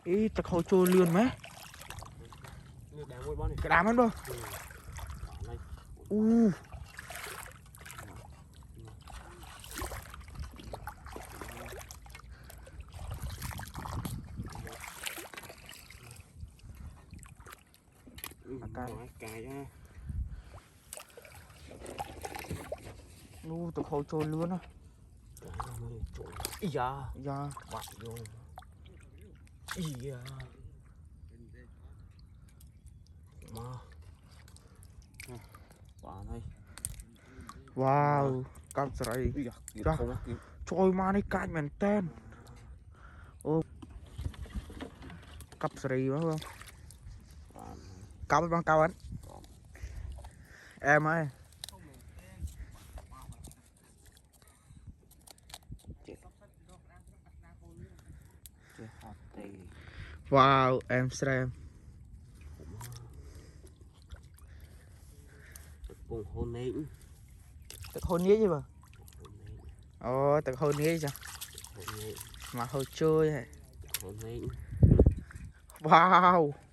ý tao khâu trôi lươn mấy cái đám hết đâu cài á tao khâu trôi lươn á ý da da bạn vô ý da mà bạn ơi wow cặp sợi trôi mà đi cạnh mình tên ô cặp sợi quá không cao với băng cao anh em ơi wow em xem cùng hôn nến tự hôn nghĩa gì mà ồ tự hôn nghĩa sao mà hồi chơi này hôn nến wow